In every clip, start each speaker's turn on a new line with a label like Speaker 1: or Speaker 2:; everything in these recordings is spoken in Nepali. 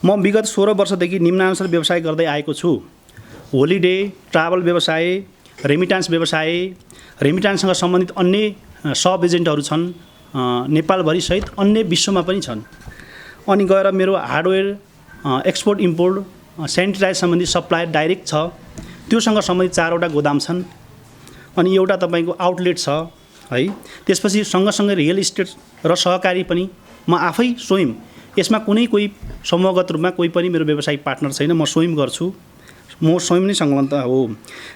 Speaker 1: म विगत 16 वर्षदेखि निम्नानुसार व्यवसाय गर्दै आएको छु। होलिडे, ट्राभल व्यवसाय, रेमिटान्स व्यवसाय, रेमिटान्ससँग सम्बन्धित अन्य सब एजेन्टहरू छन्, नेपालभरि सहित अन्य विश्वमा पनि छन्। अनि गएर मेरो हार्डवेयर, एक्सपोर्ट इम्पोर्ट, सेनिटाइज सम्बन्धी सप्लायर डाइरेक्ट छ, त्योसँग सम्बन्धित 4 वटा गोदाम छन्। अनि एउटा तपाईँको आउटलेट छ है। त्यसपछि सँगसँगै रियल इस्टेट र सहकारी पनि म आफै स्वयं, यसमा कुनै कोही समूहगत रूपमा कोही पनि मेरो व्यवसायिक पार्टनर छैन, म स्वयं गर्छु, म स्वयं नै संलग्न हो।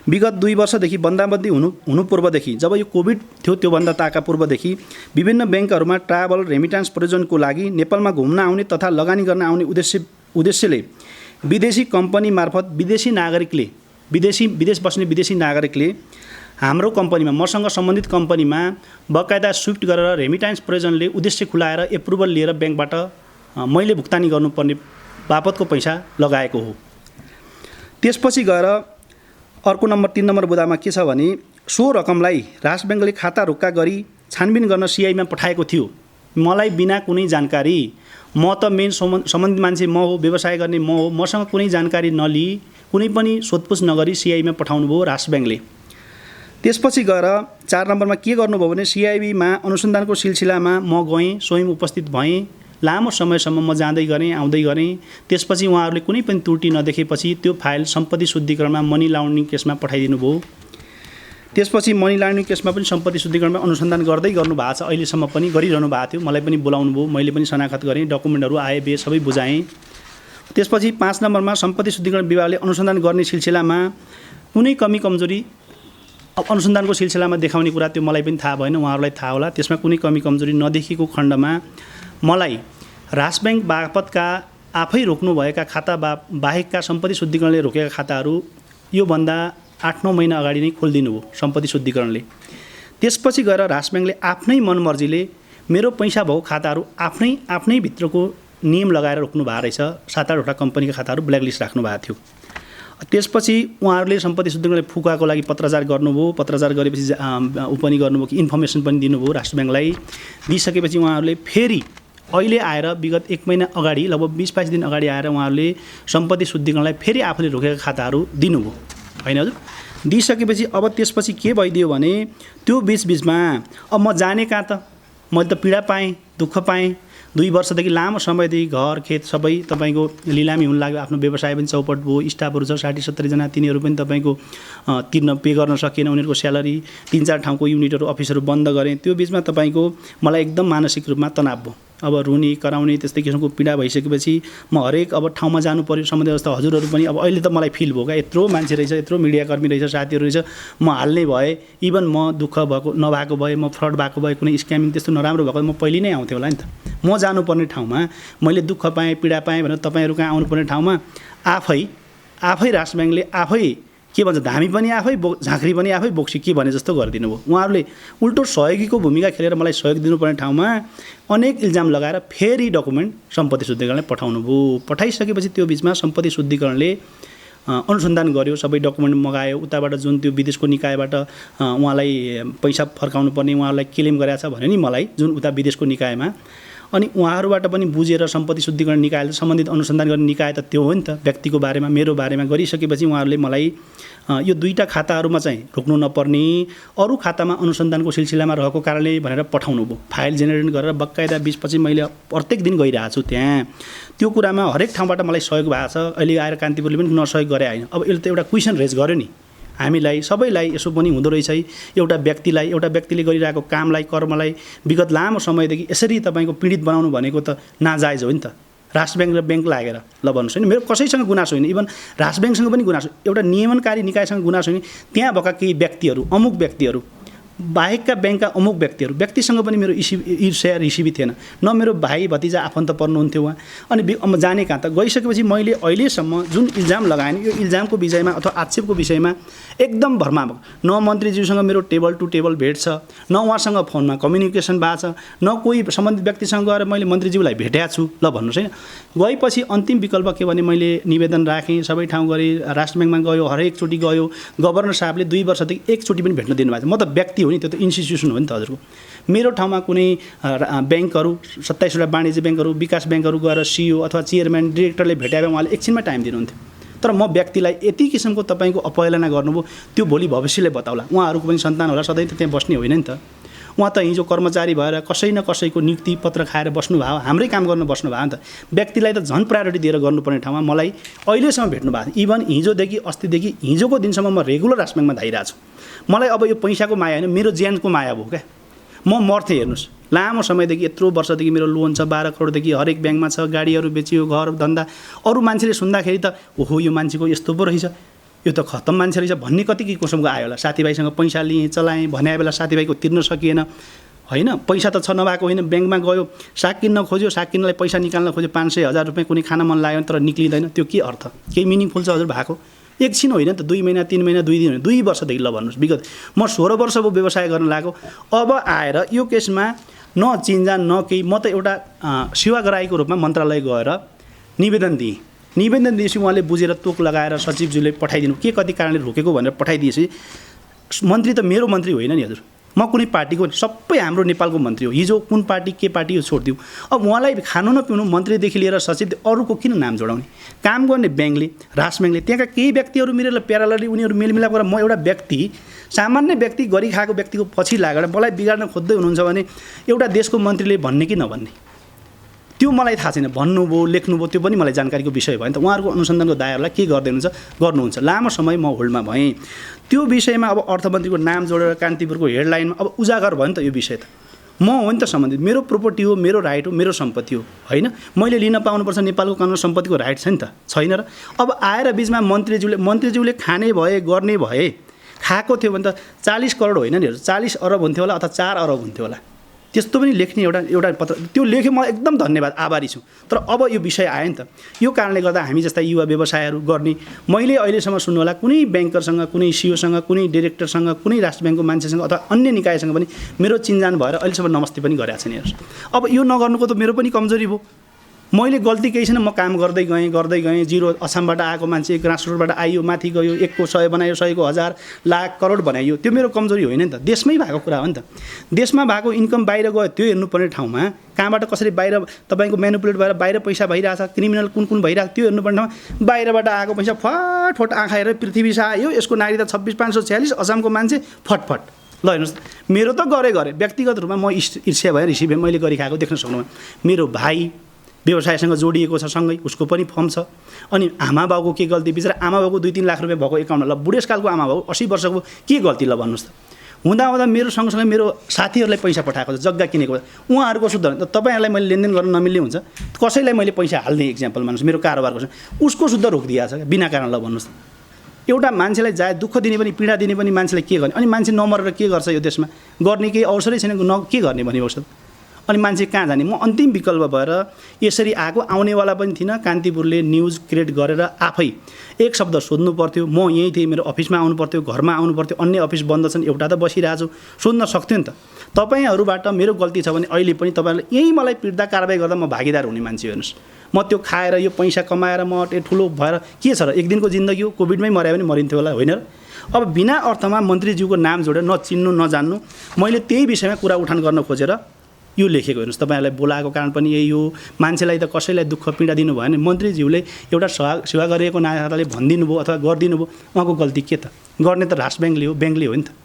Speaker 1: विगत 2 वर्षदेखि बन्दाबन्दी हुनु पूर्वदेखि, जब यो कोभिड थियो त्योभन्दा ताका पूर्वदेखि विभिन्न ब्याङ्कहरूमा ट्राभल रेमिटान्स प्रयोजनको लागि नेपालमा घुम्न आउने तथा लगानी गर्न आउने उद्देश्यले विदेशी कम्पनी मार्फत विदेश बस्ने विदेशी नागरिकले हाम्रो कम्पनीमा, मसँग सम्बन्धित कम्पनीमा बकायदा स्विफ्ट गरेर रेमिटान्स प्रयोजनले उद्देश्य खुलाएर एप्रुभल लिएर ब्याङ्कबाट मैले भुक्तानी गर्नुपर्ने बापतको पैसा लगाएको हो। त्यसपछि गएर अर्को 3 नम्बर बुदामा के छ भने, सो रकमलाई राष्ट्र ब्याङ्कले खाता रोक्का गरी छानबिन गर्न सिआईमा पठाएको थियो। मलाई बिना कुनै जानकारी, म त मेन सम्बन्धित मान्छे म हो, व्यवसाय गर्ने म हो, मसँग कुनै जानकारी नलिई कुनै पनि सोधपुछ नगरी सिआईमा पठाउनु भयो राष्ट्र ब्याङ्कले। त्यसपछि गएर 4 नम्बरमा के गर्नुभयो भने, सिआईबीमा अनुसन्धानको सिलसिलामा म गएँ, स्वयं उपस्थित भएँ, लामो समयसम्म म जाँदै गरेँ आउँदै गरेँ। त्यसपछि उहाँहरूले कुनै पनि त्रुटि नदेखेपछि त्यो फाइल सम्पत्ति शुद्धिकरणमा मनी लाउन्ड्रिङ केसमा पठाइदिनु भयो। त्यसपछि मनी लाउन्ड्रिङ केसमा पनि सम्पत्ति शुद्धिकरणमा अनुसन्धान गर्दै गर्नु भएको छ, अहिलेसम्म पनि गरिरहनु भएको थियो। मलाई पनि बोलाउनु भयो, मैले पनि शनाखत गरेँ, डकुमेन्टहरू आए बे सबै बुझाएँ। त्यसपछि 5 नम्बरमा सम्पत्ति शुद्धिकरण विभागले अनुसन्धान गर्ने सिलसिलामा कुनै कमी कमजोरी अनुसन्धानको सिलसिलामा देखाउने कुरा त्यो मलाई पनि थाहा भएन, उहाँहरूलाई थाहा होला। त्यसमा कुनै कमी कमजोरी नदेखिएको खण्डमा मलाई राष्ट्र ब्याङ्क बापतका आफै रोक्नुभएका खाता बाहेकका सम्पत्ति शुद्धिकरणले रोकेका खाताहरू योभन्दा 8-9 महिना अगाडि नै खोलिदिनु भयो सम्पत्ति शुद्धिकरणले। त्यसपछि गएर राष्ट्र ब्याङ्कले आफ्नै मनमर्जीले मेरो पैसा भएको खाताहरू आफ्नै भित्रको नियम लगाएर रोक्नु भएको रहेछ। 7-8 वटा कम्पनीका खाताहरू ब्ल्याकलिस्ट राख्नु भएको थियो। त्यसपछि उहाँहरूले सम्पत्ति शुद्धिकरणले फुकाको लागि पत्रचार गर्नुभयो। पत्रचार गरेपछि पनि गर्नुभयो कि इन्फर्मेसन पनि दिनुभयो राष्ट्र ब्याङ्कलाई। दिइसकेपछि उहाँहरूले फेरि अहिले आएर विगत 1 महिना अगाडि, लगभग 20-22 दिन अगाडि आएर उहाँहरूले सम्पत्ति शुद्धिकरणलाई फेरि आफूले रोकेका खाताहरू दिनुभयो, होइन हजुर। दिइसकेपछि अब त्यसपछि के भइदियो भने, त्यो बिचबिचमा अब म जाने कहाँ त, मैले त पीडा पाएँ, दुःख पाएँ। 2 वर्षदेखि लामो समयदेखि घर खेत सबै तपाईँको लिलामी हुन लाग्यो। आफ्नो व्यवसाय पनि चौपट भयो, स्टाफहरू छ 60-70 जना, तिनीहरू पनि तपाईँको पे गर्न सकिएन, उनीहरूको स्यालेरी, 3-4 ठाउँको युनिटहरू अफिसहरू बन्द गरेँ। त्यो बिचमा तपाईँको मलाई एकदम मानसिक रूपमा तनाव भयो। अब रुने कराउने त्यस्तै किसिमको पीडा भइसकेपछि म हरेक अब ठाउँमा जानु पर्यो। सम्बन्धित अवस्था हजुरहरू पनि अब अहिले त मलाई फिल भयो क्या, यत्रो मान्छे रहेछ, यत्रो मिडियाकर्मी रहेछ, साथीहरू रहेछ, म हाल्ने भए, इभन म दुःख नभएको भए, म फ्रड भएको भए, कुनै स्क्यामिङ त्यस्तो नराम्रो भएको म पहिले नै आउँथेँ होला नि त। म जानुपर्ने ठाउँमा मैले दुःख पाएँ, पीडा पाएँ भनेर तपाईँहरू कहाँ आउनुपर्ने ठाउँमा आफै राष्ट्र ब्याङ्कले आफै के भन्छ, धामी पनि आफै झाँक्री पनि आफै बोक्सी के भने जस्तो गरिदिनु भयो। उहाँहरूले उल्टो सहयोगीको भूमिका खेलेर मलाई सहयोग दिनुपर्ने ठाउँमा अनेक इल्जाम लगाएर फेरि डकुमेन्ट सम्पत्ति शुद्धिकरणलाई पठाउनु भयो। पठाइसकेपछि त्यो बिचमा सम्पत्ति शुद्धिकरणले अनुसन्धान गर्यो, सबै डकुमेन्ट मगायो। उताबाट जुन त्यो विदेशको निकायबाट उहाँलाई पैसा फर्काउनु पर्ने उहाँहरूलाई क्लेम गरेको छ भन्यो नि मलाई, जुन उता विदेशको निकायमा। अनि उहाँहरूबाट पनि बुझेर सम्पत्ति शुद्धिकरण निकायले सम्बन्धित अनुसन्धान गर्ने निकाय त त्यो हो नि त, व्यक्तिको बारेमा मेरो बारेमा गरिसकेपछि उहाँहरूले मलाई यो 2टा खाताहरूमा चाहिँ रोक्नु नपर्ने, अरू खातामा अनुसन्धानको सिलसिलामा रहेको कारणले भनेर पठाउनु भयो। फाइल जेनेरेट गरेर बकायदा 20-25 मैले प्रत्येक दिन गइरहेको छु त्यहाँ। त्यो कुरामा हरेक ठाउँबाट मलाई सहयोग भएको छ। अहिले आएर कान्तिपुरले पनि नसहयोग गरे होइन। अब यसले त एउटा क्वेसन रेज गर्यो नि हामीलाई सबैलाई, यसो पनि हुँदो रहेछ है। एउटा व्यक्तिले गरिरहेको कामलाई, कर्मलाई विगत लामो समयदेखि यसरी तपाईँको पीडित बनाउनु भनेको त नाजायज हो नि त। राष्ट्र ब्याङ्क र ब्याङ्क लागेर ल भन्नुहोस् होइन, मेरो कसैसँग गुनासो होइन, इभन राष्ट्र ब्याङ्कसँग पनि गुनासो, एउटा नियमनकारी निकायसँग गुनासो होइन। त्यहाँ भएका केही व्यक्तिहरू, अमुक व्यक्तिहरू बाहेकका ब्याङ्कका अमुक व्यक्तिसँग पनि मेरो ईर्ष्या रिसिभी थिएन। न मेरो भाइ भतिजा आफन्त पर्नुहुन्थ्यो उहाँ। अनि जाने कहाँ त गइसकेपछि मैले अहिलेसम्म जुन इल्जाम लगाएँ, यो इल्जामको विषयमा अथवा आक्षेपको विषयमा एकदम भरमा भएको। न मन्त्रीज्यूसँग मेरो टेबल टु टेबल भेट छ, न उहाँसँग फोनमा कम्युनिकेसन भएको छ, न कोही सम्बन्धित व्यक्तिसँग गएर मैले मन्त्रीज्यूलाई भेटेको छु ल भन्नुहोस् होइन। गएपछि अन्तिम विकल्प के भने मैले निवेदन राखेँ, सबै ठाउँ गरेँ, राष्ट्र ब्याङ्कमा गयो, हरेकचोटि गयो। गभर्नर साहबले 2 वर्षदेखि एकचोटि पनि भेट्न दिनुभएको छ। म त व्यक्ति हो नि, त्यो त इन्स्टिट्युसन हो नि त हजुरको। मेरो ठाउँमा कुनै ब्याङ्कहरू 27वटा वाणिज्य ब्याङ्कहरू विकास ब्याङ्कहरू गएर सिइओ अथवा चेयरम्यान डिरेक्टरले भेटाए भए उहाँले एकछिनमा टाइम दिनुहुन्थ्यो। तर म व्यक्तिलाई यति किसिमको तपाईँको अपहेलना गर्नुभयो, त्यो भोलि भविष्यले बताउला। उहाँहरूको पनि सन्तान होला, सधैँ त त्यहाँ बस्ने होइन नि त। उहाँ त हिजो कर्मचारी भएर कसै न कसैको नियुक्ति पत्र खाएर बस्नुभयो, हाम्रै काम गर्न बस्नुभयो नि त। व्यक्तिलाई त झन् प्रायोरिटी दिएर गर्नुपर्ने ठाउँमा मलाई अहिलेसम्म भेट्नु भएको छ। इभन हिजोदेखि अस्तिदेखि हिजोको दिनसम्म म रेगुलर राष्ट्र ब्याङ्कमा धाइरहेको छु। मलाई अब यो पैसाको माया होइन, मेरो ज्यानको माया भयो क्या। म मर्थेँ हेर्नुहोस्, लामो समयदेखि यत्रो वर्षदेखि मेरो लोन छ 12 करोडदेखि, हरेक ब्याङ्कमा छ, गाडीहरू बेचियो, घर धन्दा। अरू मान्छेले सुन्दाखेरि त ओहो यो मान्छेको यस्तो पो रहेछ, यो त खत्तम मान्छे रहेछ भन्ने कति किसिमको आयो होला। साथीभाइसँग पैसा लिएँ, चलाएँ, भने बेला साथीभाइको तिर्न सकिएन होइन। पैसा त छ नभएको होइन, ब्याङ्कमा गयो, साग किन्न खोज्यो, साग किन्नलाई पैसा निकाल्न खोज्यो, 500,000 रुपियाँ कुनै खान मन लाग्यो तर निक्लिँदैन। त्यो के अर्थ, केही मिनिङफुल छ हजुर भएको? एकछिन होइन त, 2 महिना 3 महिना 2 दिन होइन, 2 वर्षदेखि ल भन्नुहोस्। विगत म 16 वर्ष अब व्यवसाय गर्न लागेको। अब आएर यो केसमा न चिन्जान न केही, म त एउटा सेवाग्राहीको रूपमा मन्त्रालय गएर निवेदन दिएँ। निवेदन दिएपछि उहाँले बुझेर तोक लगाएर सचिवज्यूले पठाइदिनु, के कति कारणले रोकेको भनेर पठाइदिएपछि, मन्त्री त मेरो मन्त्री होइन नि हजुर, म कुनै पार्टीको, सबै हाम्रो नेपालको मन्त्री हो। हिजो कुन पार्टी के पार्टी हो छोडिदिउँ। अब उहाँलाई खानु नपिउनु मन्त्रीदेखि लिएर सचिव अरूको किन नाम जोडाउने? काम गर्ने ब्याङ्कले, राष्ट्र ब्याङ्कले, त्यहाँका केही व्यक्तिहरू मिलेर प्यारालली उनीहरू मेलमिलाप गरेर म एउटा व्यक्ति, सामान्य व्यक्ति, गरी खाएको व्यक्तिको पछि लागेर मलाई बिगार्न खोज्दै हुनुहुन्छ भने एउटा देशको मन्त्रीले भन्ने कि नभन्ने त्यो मलाई थाहा छैन। भन्नुभयो, लेख्नुभयो, त्यो पनि मलाई जानकारीको विषय भयो नि त। उहाँहरूको अनुसन्धानको दायरालाई के गर्दै गर्नुहुन्छ। लामो समय म होल्डमा भएँ। त्यो विषयमा अब अर्थमन्त्रीको नाम जोडेर कान्तिपुरको हेडलाइनमा अब उजागर भयो नि त यो विषय त। म हो नि त सम्बन्धित, मेरो प्रोपर्टी हो, मेरो राइट हो, मेरो सम्पत्ति हो होइन। मैले लिन पाउनुपर्छ, नेपालको कानुन सम्पत्तिको राइट छ नि त, छैन र? अब आएर बिचमा मन्त्रीज्यूले खाने भए, गर्ने भए, खाएको थियो भने त 40 करोड होइन नि, 40 अरब हुन्थ्यो होला अथवा 4 अरब हुन्थ्यो होला। त्यस्तो पनि लेख्ने एउटा पत्र त्यो लेख्यो, म एकदम धन्यवाद आभारी छु। तर अब यो विषय आयो नि त, यो कारणले गर्दा हामी जस्ता युवा व्यवसायहरू गर्ने, मैले अहिलेसम्म सुन्नु होला कुनै ब्याङ्करसँग, कुनै सिओसँग, कुनै डिरेक्टरसँग, कुनै राष्ट्र ब्याङ्कको मान्छेसँग अथवा अन्य निकायसँग पनि मेरो चिन्जान भएर अहिलेसम्म नमस्ते पनि गरेको छैन। हेर्नुहोस्, अब यो नगर्नुको त मेरो पनि कमजोरी भयो। मैले गल्ती केही छैन, म काम गर्दै गएँ। जिरो असमबाट आएको मान्छे ग्रासरुटबाट आइयो, माथि गयो, 1 को 100 बनायो, 100 को 1000 लाख करोड बनाइयो। त्यो मेरो कमजोरी होइन नि त, देशमै भएको कुरा हो नि त। देशमा भएको इन्कम बाहिर गयो, त्यो हेर्नुपर्ने ठाउँमा कहाँबाट कसरी बाहिर तपाईँको म्यानिपुलेट भएर बाहिर पैसा भइरहेछ, क्रिमिनल कुन भइरहेको त्यो हेर्नुपर्ने ठाउँमा बाहिरबाट आएको पैसा फटफट आँखा हेरेर पृथ्वी शाह आयो, यसको नागरिकता 26,546, असमको मान्छे फटफट। ल हेर्नुहोस्, मेरो त गरेँ व्यक्तिगत रूपमा म ईर्ष्या भएर रिसिभ मैले गरिखाएको देख्न सक्नु। मेरो भाइ व्यवसायसँग जोडिएको छ, सँगै उसको पनि फर्म छ। अनि आमा बाउको के गल्ती, बिचरा आमा बाउको 2-3 लाख रुपियाँ भएको एकाउन्टमा, ल बुढेसकालको आमा बाउ 80 वर्षको के गल्ती ल भन्नुहोस् त। हुँदा मेरो सँगसँगै मेरो साथीहरूलाई पैसा पठाएको छ, जग्गा किनेको, उहाँहरूको शुद्ध तपाईँहरूलाई मैले लेनदेन गर्न नमिल्ने हुन्छ, कसैलाई मैले पैसा हाल्ने इक्जाम्पल मान्नुहोस्, मेरो कारोबारको छ, उसको शुद्ध रोकिदिएको छ बिना कारण। ल भन्नुहोस्, एउटा मान्छेलाई दुःख दिने पनि, पीडा दिने पनि मान्छेलाई के गर्ने? अनि मान्छे नमरेर के गर्छ यो देशमा? गर्ने केही अवसरै छैन, के गर्ने भने औषध? अनि मान्छे कहाँ जाने? म अन्तिम विकल्प भएर यसरी आउनेवाला पनि थिइनँ। कान्तिपुरले न्युज क्रिएट गरेर आफै एक शब्द सोध्नु पर्थ्यो, म यहीँ थिएँ, मेरो अफिसमा आउनु पर्थ्यो, घरमा आउनु पर्थ्यो, अन्य अफिस बन्द छन्, एउटा त बसिरहेको छु, सोध्न सक्थ्यो नि त। तपाईँहरूबाट मेरो गल्ती छ भने अहिले पनि तपाईँहरूले यहीँ मलाई पिट्दा कारबाही गर्दा म भागीदार हुने मान्छे। हेर्नुहोस्, म त्यो खाएर यो पैसा कमाएर म ठुलो भएर के छ र? एक दिनको जिन्दगी हो, कोभिडमै मर्यो भने मरिन्थ्यो होला होइन र? अब बिना अर्थमा मन्त्रीज्यूको नाम जोडेर नचिन्नु नजान्नु, मैले त्यही विषयमा कुरा उठान गर्न खोजेर यो लेखेको। हेर्नुहोस्, तपाईँहरूलाई बोलाएको कारण पनि यही हो। मान्छेलाई त कसैलाई दुःख पीडा दिनु भयो भने मन्त्रीज्यूले एउटा सेवा गरिएको नाताले भनिदिनु भयो अथवा गरिदिनु भयो, उहाँको गल्ती के त? गर्ने त राष्ट्र ब्याङ्कले हो नि त।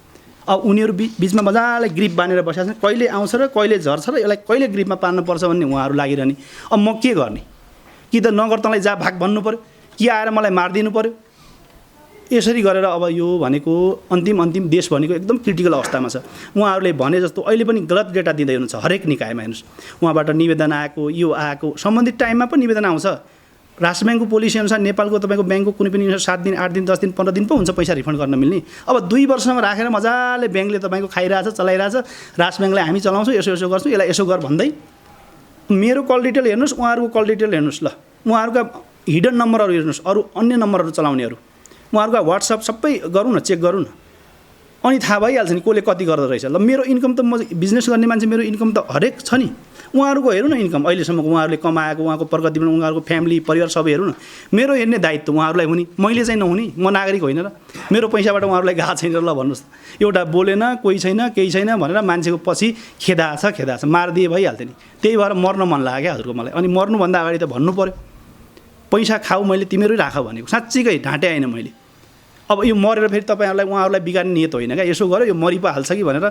Speaker 1: अब उनीहरू बिचमा मजाले ग्रिप बानेर बसेका छन्, कहिले आउँछ र कहिले झर्छ र यसलाई कहिले ग्रिपमा पार्नुपर्छ भन्ने उहाँहरू लागिरहने। अब म के गर्ने? कि त नगर तँलाई जा भाग भन्नु पऱ्यो, कि आएर मलाई मारिदिनु पऱ्यो? यसरी गरेर अब यो भनेको अन्तिम देश भनेको एकदम क्रिटिकल अवस्थामा छ। उहाँहरूले भने जस्तो अहिले पनि गलत डेटा दिँदै हुनुहुन्छ हरेक निकायमा। हेर्नुहोस्, उहाँबाट निवेदन आएको, यो आएको, सम्बन्धित टाइममा पनि निवेदन आउँछ। राष्ट्र ब्याङ्कको पोलिसी अनुसार नेपालको तपाईँको ब्याङ्कको कुनै पनि 7 दिन, 8 दिन, 10 दिन, 15 दिन पो हुन्छ पैसा रिफन्ड गर्न मिल्ने। अब 2 वर्षसम्म राखेर मजाले ब्याङ्कले तपाईँको खाइरहेछ, चलाइरहेछ, राष्ट्र ब्याङ्कलाई हामी चलाउँछौँ, यसो गर्छौँ, यसलाई यसो गर भन्दै। मेरो कल डिटेल हेर्नुहोस्, उहाँहरूको कल डिटेल हेर्नुहोस्, ल उहाँहरूका हिडन नम्बरहरू हेर्नुहोस्, अरू अन्य नम्बरहरू चलाउनेहरू, उहाँहरूको वाट्सएप सबै गरौँ न, चेक गरौँ न, अनि थाहा भइहाल्छ नि कसले कति गर्दो रहेछ। ल मेरो इन्कम त, म बिजनेस गर्ने मान्छे, मेरो इन्कम त हरेक छ नि। उहाँहरूको हेर्नु न इन्कम अहिलेसम्मको उहाँहरूले कमाएको उहाँको प्रगति उहाँहरूको फ्यामिली परिवार सबै हेर्नु न। मेरो हेर्ने दायित्व उहाँहरूलाई हुने, मैले चाहिँ नहुने, म नागरिक होइन र मेरो पैसाबाट उहाँहरूलाई गएको छैन ल भन्नुहोस्। एउटा बोलेन कोही छैन केही छैन भनेर मान्छेको पछि खेदा छ मारिदिए भइहाल्थ्यो नि। त्यही भएर मर्न मन लाग्यो क्या हजुरको मलाई। अनि मर्नुभन्दा अगाडि त भन्नु पऱ्यो पैसा खाऊ मैले तिमीहरू राख भनेको, साँच्चीकै ढाँटे आएन मैले। अब यो मरेर फेरि तपाईँहरूलाई उहाँहरूलाई बिगार्ने नियत होइन क्या, यसो गर्यो यो मरि पो हाल्छ कि भनेर।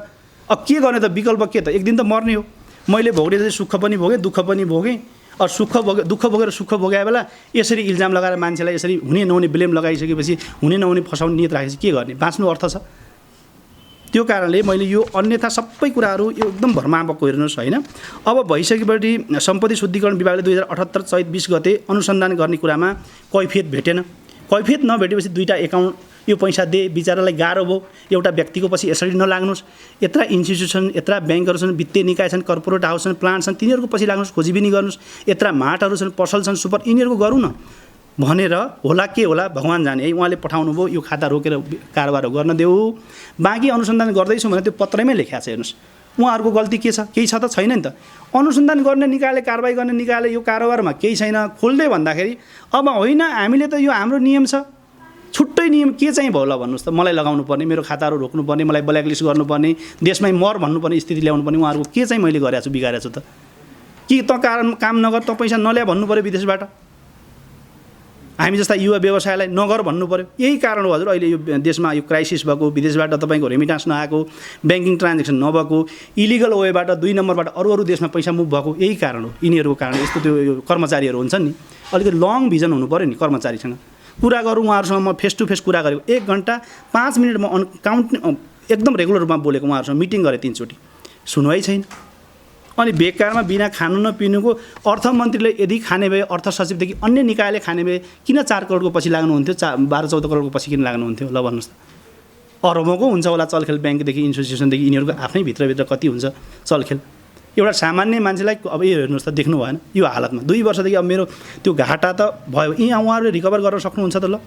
Speaker 1: अब के गर्ने त, विकल्प के त, एक दिन त मर्ने हो। मैले भोग्ने चाहिँ सुख पनि भोगेँ दुःख पनि भोगेँ। दुःख भोगेर सुख भोगाए बेला यसरी इल्जाम लगाएर मान्छेलाई यसरी हुने नहुने ब्लेम लगाइसकेपछि हुने नहुने फसाउने नियत राखेपछि के गर्ने, बाँच्नु अर्थ छ। त्यो कारणले मैले यो अन्यथा सबै कुराहरू एकदम भरमापको हेर्नुहोस् होइन। अब भइसकेपछि सम्पत्ति शुद्धिकरण विभागले 2078 चैत 20 गते अनुसन्धान गर्ने कुरामा कैफियत भेटेन। कैफियत नभेटेपछि दुईवटा एकाउन्ट यो पैसा दे बिचरालाई गाह्रो भयो। एउटा व्यक्तिको पछि यसरी नलाग्नुहोस्, यत्रा इन्स्टिट्युसन यत्रा ब्याङ्कहरू छन्, वित्तीय निकाय छन्, कर्पोरेट हाउस छन्, प्लान्ट छन्, तिनीहरूको पछि लाग्नुहोस्, खोजीबिनी गर्नुहोस्। यत्रा माटहरू छन्, पसल छन्, सुपर, यिनीहरूको गरौँ न भनेर होला के होला भगवान् जाने। है उहाँले पठाउनु भयो, यो खाता रोकेर कारोबार गर्न देऊ। बाँकी अनुसन्धान गर्दैछु भने त्यो पत्रमै लेखेको छ हेर्नुहोस्। उहाँहरूको गल्ती के छ, केही छ त छैन नि त। अनुसन्धान गर्ने निकायले कारबाही गर्ने निकायले यो कारोबारमा केही छैन खोल्दै भन्दाखेरि अब होइन हामीले त यो हाम्रो नियम छ, छुट्टै नियम के चाहिँ भयो ल भन्नुहोस् त। मलाई लगाउनु पर्ने, मेरो खाताहरू रोक्नुपर्ने, मलाई ब्ल्याकलिस्ट गर्नुपर्ने, देशमै मर भन्नुपर्ने स्थिति ल्याउनु पर्ने, उहाँहरूको के चाहिँ मैले गरेको छु बिगारेको छु त। कि त काम नगर, त पैसा नल्या भन्नु पऱ्यो विदेशबाट, हामी जस्ता युवा व्यवसायलाई नगर भन्नु पऱ्यो। यही कारण हो हजुर अहिले यो देशमा यो क्राइसिस भएको, विदेशबाट तपाईँको रेमिटान्स नआएको, ब्याङ्किङ ट्रान्जेक्सन नभएको, इलिगल वेबाट 2 नम्बरबाट अरू देशमा पैसा मुभ भएको यही कारण हो। यिनीहरूको कारण यस्तो त्यो कर्मचारीहरू हुन्छन् नि, अलिकति लङ भिजन हुनु पऱ्यो नि कर्मचारीसँग। कुरा गरौँ उहाँहरूसँग, म फेस टु फेस कुरा गरेको 1 घन्टा 5 मिनटमा एकदम रेगुलर रूपमा बोलेको, उहाँहरूसँग मिटिङ गरेँ 3 चोटि, सुनवाई छैन। अनि बेकारमा बिना खानु नपिनुको अर्थमन्त्रीले यदि खाने भए, अर्थ सचिवदेखि अन्य निकायले खाने भए किन 4 करोडको पछि लाग्नुहुन्थ्यो, 12-14 करोडको पछि किन लाग्नुहुन्थ्यो ल भन्नुहोस् त। अरबौँको हुन्छ होला चलखेल, ब्याङ्कदेखि इन्स्टिट्युसनदेखि यिनीहरूको आफ्नै भित्रभित्र कति हुन्छ चलखेल। एउटा सामान्य मान्छेलाई अब यो हेर्नुहोस् त, देख्नु भएन यो हालतमा 2 वर्षदेखि। अब मेरो त्यो घाटा त भयो, यहाँ उहाँहरूले रिकभर गर्न सक्नुहुन्छ त ल,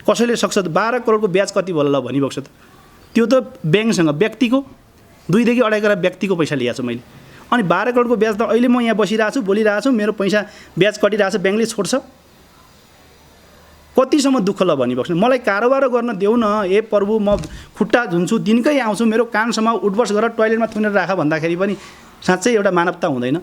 Speaker 1: कसैले सक्छ त। 12 करोडको ब्याज कति भयो ल भनिबक्छ त। त्यो त ब्याङ्कसँग व्यक्तिको 2 देखि 2.5 करोड व्यक्तिको पैसा लिएको छु मैले। अनि 12 करोडको ब्याज त अहिले म यहाँ बसिरहेको छु, बोलिरहेको छु, मेरो पैसा ब्याज कटिरहेको छ, ब्याङ्कले छोड्छ। कतिसम्म दुःख ल भनिबक्छ। मलाई कारोबार गर्न देऊ न, ए प्रभु म खुट्टा झुन्छु, दिनकै आउँछु, मेरो कानसम्म उठबस गरेर टोइलेटमा थुनेर राख भन्दाखेरि पनि साँच्चै एउटा मानवता हुँदैन।